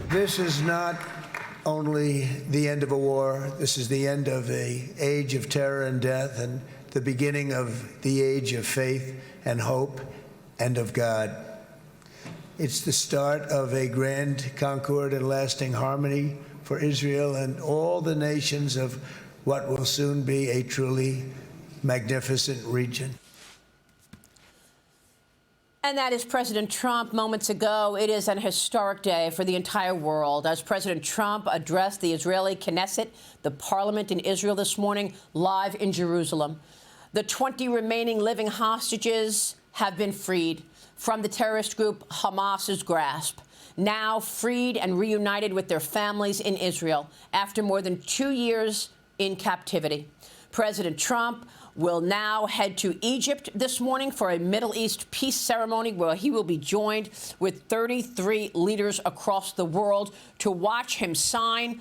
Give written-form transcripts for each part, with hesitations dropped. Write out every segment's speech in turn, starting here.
This is not only the end of a war, this is the end of an age of terror and death and the beginning of the age of faith and hope and of God. It's the start of a grand concord and lasting harmony for Israel and all the nations of what will soon be a truly magnificent region. And that is President Trump moments ago. It is an historic day for the entire world as President Trump addressed the Israeli Knesset, the parliament in Israel this morning, live in Jerusalem. The 20 remaining living hostages have been freed from the terrorist group Hamas's grasp, now freed and reunited with their families in Israel after more than 2 years in captivity. President Trump will now head to Egypt this morning for a Middle East peace ceremony where he will be joined with 33 leaders across the world to watch him sign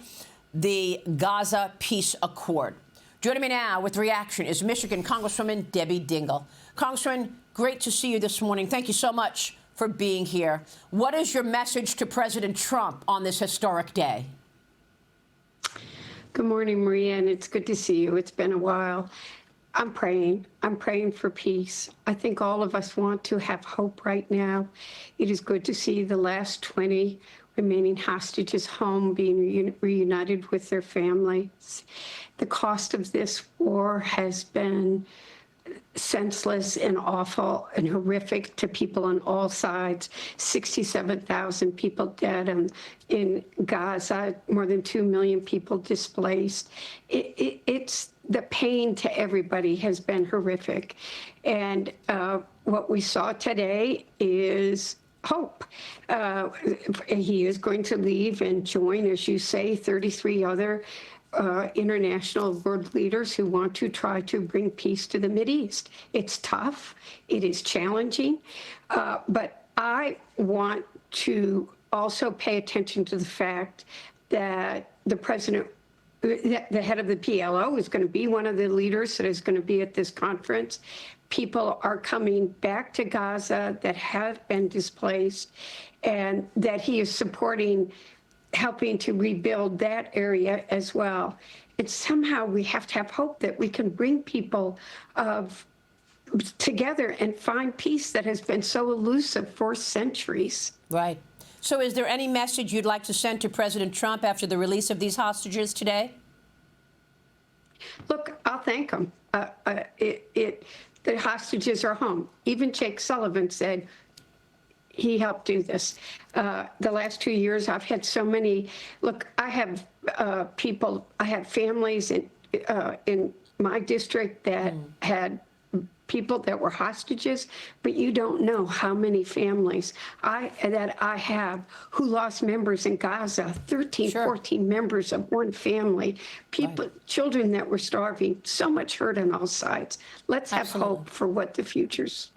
the Gaza peace accord. Joining me now with reaction is Michigan Congresswoman Debbie Dingell. Congresswoman, great to see you this morning. Thank you so much for being here. What is your message to President Trump on this historic day? Good morning, Maria, and it's good to see you. It's been a while. I'm praying. I'm praying for peace. I think all of us want to have hope right now. It is good to see the last 20 remaining hostages home, being reunited with their families. The cost of this war has been senseless and awful and horrific to people on all sides. 67,000 people dead in Gaza, more than 2 million people displaced. It's the pain to everybody has been horrific. And what we saw today is hope. He is going to leave and join, as you say, 33 other international world leaders who want to try to bring peace to the Mideast. It's tough. It is challenging. But I want to also pay attention to the fact that the president, the head of the PLO, is going to be one of the leaders that is going to be at this conference. People are coming back to Gaza that have been displaced, and that he is supporting helping to rebuild that area as well. And somehow we have to have hope that we can bring people together and find peace that has been so elusive for centuries. Right. So is there any message you'd like to send to President Trump after the release of these hostages today? Look, I'll thank him. The hostages are home. Even Jake Sullivan said he helped do this. The last 2 years, I've had so many. Look, I have people. I had families in my district that had people that were hostages, but you don't know how many families that I have who lost members in Gaza, 13, 14 members of one family, people, children that were starving, so much hurt on all sides. Let's have hope for what the future's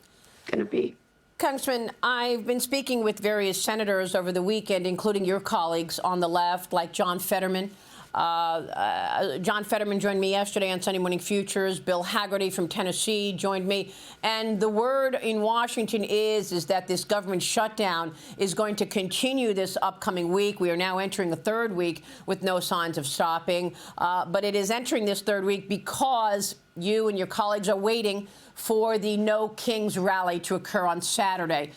going to be. Congressman, I've been speaking with various senators over the weekend, including your colleagues on the left, like John Fetterman. John Fetterman joined me yesterday on Sunday Morning Futures. Bill Hagerty from Tennessee joined me. And the word in Washington is that this government shutdown is going to continue this upcoming week. We are now entering the third week with no signs of stopping. But it is entering this third week because you and your colleagues are waiting for the No Kings rally to occur on Saturday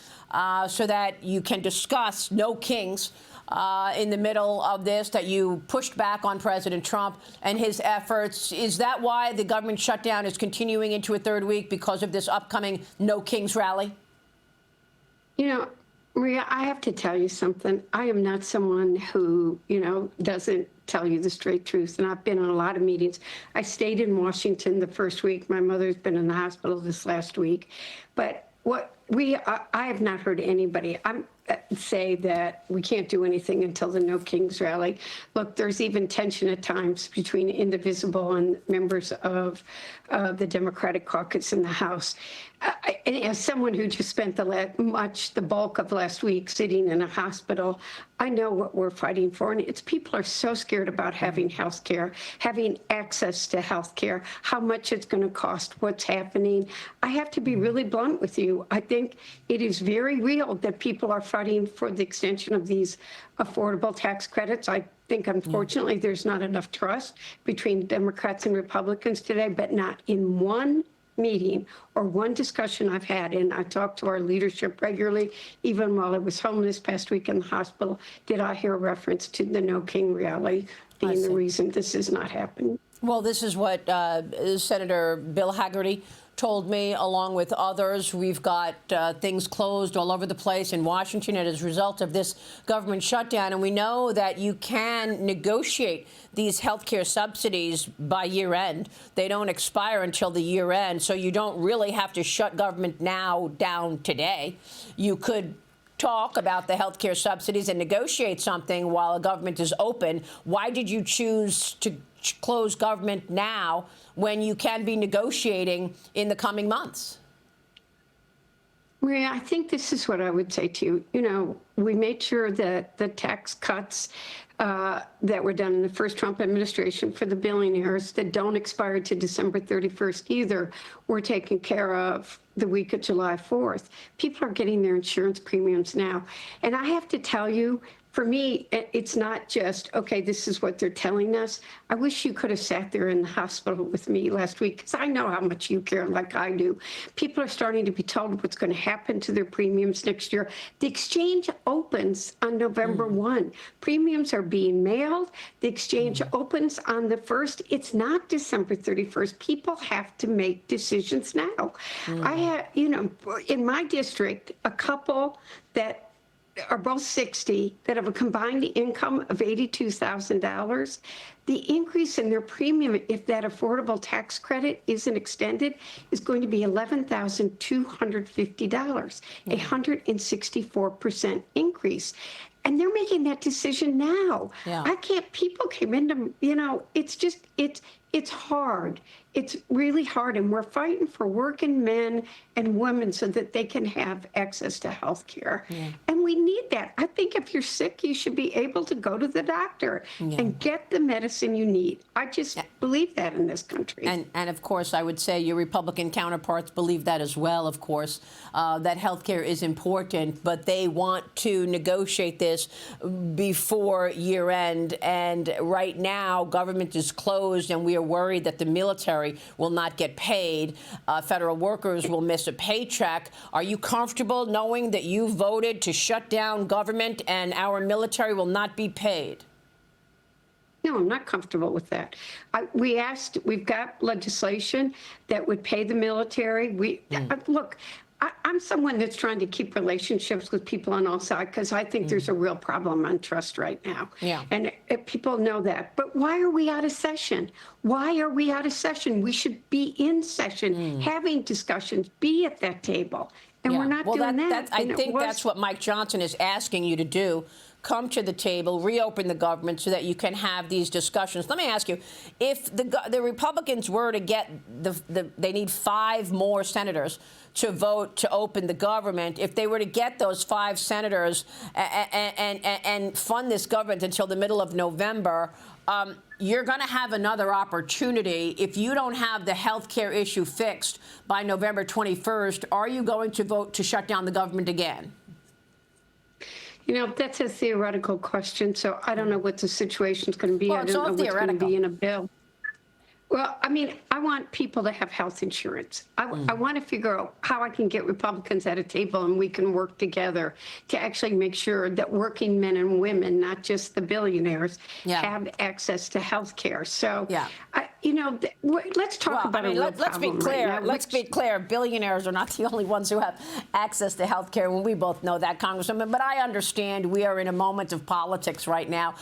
so that you can discuss No Kings in the middle of this, that you pushed back on President Trump and his efforts. Is that why the government shutdown is continuing into a third week, because of this upcoming No Kings rally? You know, Maria, I have to tell you something. I am not someone who, doesn't tell you the straight truth. And I've been in a lot of meetings. I stayed in Washington the first week. My mother's been in the hospital this last week. But I have not heard anybody say that we can't do anything until the No Kings rally. Look, there's even tension at times between Indivisible and members of the Democratic caucus in the House. And as someone who just spent the bulk of last week sitting in a hospital, I know what we're fighting for. And it's people are so scared about having health care, having access to health care, how much it's going to cost, what's happening. I have to be really blunt with you. I think it is very real that people are fighting for the extension of these affordable tax credits. I think, unfortunately, there's not enough trust between Democrats and Republicans today, but not in one meeting or one discussion I've had, and I talk to our leadership regularly, even while I was home this past week in the hospital, did I hear a reference to the No King rally being the reason this is not happening. Well, this is what Senator Bill Hagerty told me, along with others. We've got things closed all over the place in Washington as a result of this government shutdown. And we know that you can negotiate these health care subsidies by year end. They don't expire until the year end. So you don't really have to shut government now down today. You could talk about the health care subsidies and negotiate something while a government is open. Why did you choose to close government now when you can be negotiating in the coming months? Maria, I think this is what I would say to you. You know, we made sure that the tax cuts that were done in the first Trump administration for the billionaires that don't expire to December 31st either were taken care of the week of July 4th. People are getting their insurance premiums now. And I have to tell you, for me, it's not just, okay, this is what they're telling us. I wish you could have sat there in the hospital with me last week, because I know how much you care, like I do. People are starting to be told what's going to happen to their premiums next year. The exchange opens on November 1. Premiums are being mailed. The exchange opens on the 1st. It's not December 31st. People have to make decisions now. I have, you know, in my district, a couple that are both 60 that have a combined income of $82,000. The increase in their premium, if that affordable tax credit isn't extended, is going to be $11,250, a 164% increase. And they're making that decision now. Yeah. I can't, people came into, you know, it's just, it's hard. It's really hard. And we're fighting for working men and women so that they can have access to health care. Yeah. And we need that. I think if you're sick, you should be able to go to the doctor and get the medicine you need. I just believe that in this country. And of course, I would say your Republican counterparts believe that as well, of course, that health care is important, but they want to negotiate this before year end. And right now, government is closed, and we are worried that the military will not get paid. Federal workers will miss a paycheck. Are you comfortable knowing that you voted to shut down government and our military will not be paid? No, I'm not comfortable with that. We've got legislation that would pay the military. Look, I'm someone that's trying to keep relationships with people on all sides because I think there's a real problem on trust right now. Yeah. And people know that. But why are we out of session? Why are we out of session? We should be in session, having discussions, be at that table. And we're not doing that. I think that's what Mike Johnson is asking you to do. Come to the table, reopen the government so that you can have these discussions. Let me ask you, if the Republicans were to get they need 5 more senators to vote to open the government. If they were to get those 5 senators and fund this government until the middle of November, you're going to have another opportunity. If you don't have the health care issue fixed by November 21st, are you going to vote to shut down the government again? You know, that's a theoretical question, so I don't know what the situation's going to be. Well, I don't know what's going to be in a bill. Well, I mean, I want people to have health insurance. I want to figure out how I can get Republicans at a table and we can work together to actually make sure that working men and women, not just the billionaires, have access to health care. So, you know, let's talk about a real problem right now. Let's be clear. Billionaires are not the only ones who have access to health care. Well, we both know that, Congresswoman. But I understand we are in a moment of politics right now.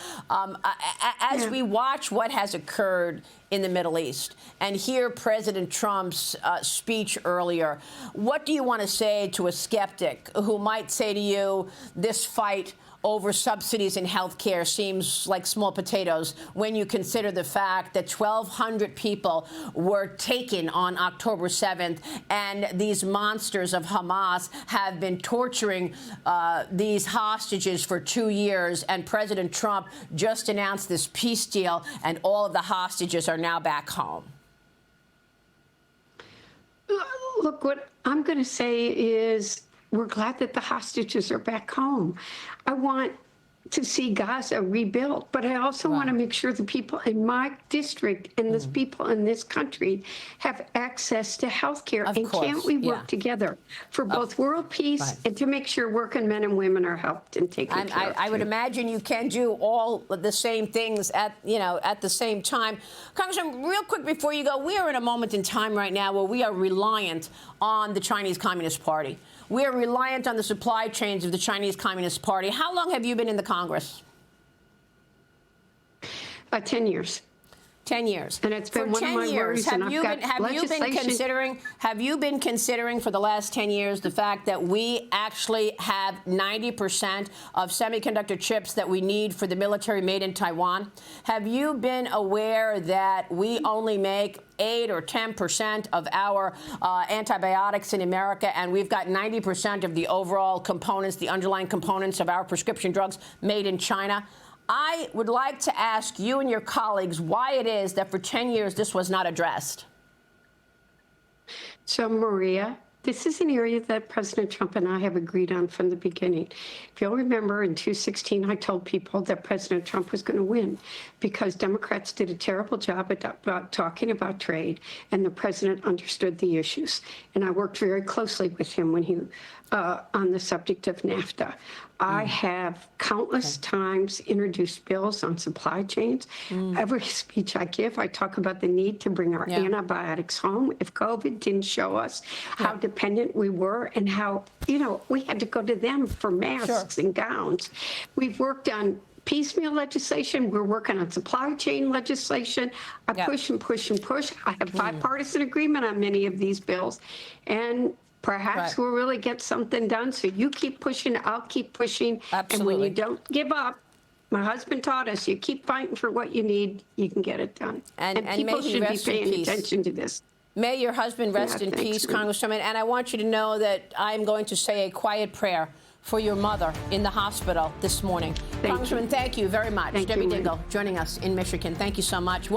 As we watch what has occurred in the Middle East and hear President Trump's speech earlier, what do you want to say to a skeptic who might say to you, this fight over subsidies in health care seems like small potatoes when you consider the fact that 1,200 people were taken on October 7th, and these monsters of Hamas have been torturing these hostages for 2 years, and President Trump just announced this peace deal, and all of the hostages are now back home. Look, what I'm going to say is we're glad that the hostages are back home. I want to see Gaza rebuilt, but I also want to make sure the people in my district and the people in this country have access to health care. And can't we work together for both world peace and to make sure working men and women are helped and taken care of? I would imagine you can do all the same things at the same time. Congressman, real quick before you go, we are in a moment in time right now where we are reliant on the Chinese Communist Party. We are reliant on the supply chains of the Chinese Communist Party. How long have you been in the Congress? 10 years. 10 years. And it's been one of my worries. Have you been considering for the last 10 years the fact that we actually have 90% of semiconductor chips that we need for the military made in Taiwan? Have you been aware that we only make 8 or 10% of our antibiotics in America, and we've got 90% of the overall components, the underlying components of our prescription drugs made in China? I would like to ask you and your colleagues why it is that for 10 years this was not addressed. So, Maria, this is an area that President Trump and I have agreed on from the beginning. If you'll remember, in 2016, I told people that President Trump was going to win because Democrats did a terrible job about talking about trade, and the president understood the issues. And I worked very closely with him when he on the subject of NAFTA. I have countless times introduced bills on supply chains. Every speech I give, I talk about the need to bring our antibiotics home. If COVID didn't show us how dependent we were and how, we had to go to them for masks and gowns. We've worked on piecemeal legislation. We're working on supply chain legislation. I push and push and push. I have bipartisan agreement on many of these bills. And perhaps we'll really get something done. So you keep pushing, I'll keep pushing. Absolutely. And when you don't give up, my husband taught us, you keep fighting for what you need, you can get it done. And people should be paying attention to this. May your husband rest in peace, Congresswoman. And I want you to know that I'm going to say a quiet prayer for your mother in the hospital this morning. Congresswoman, thank you very much. Debbie Dingell joining us in Michigan. Thank you so much.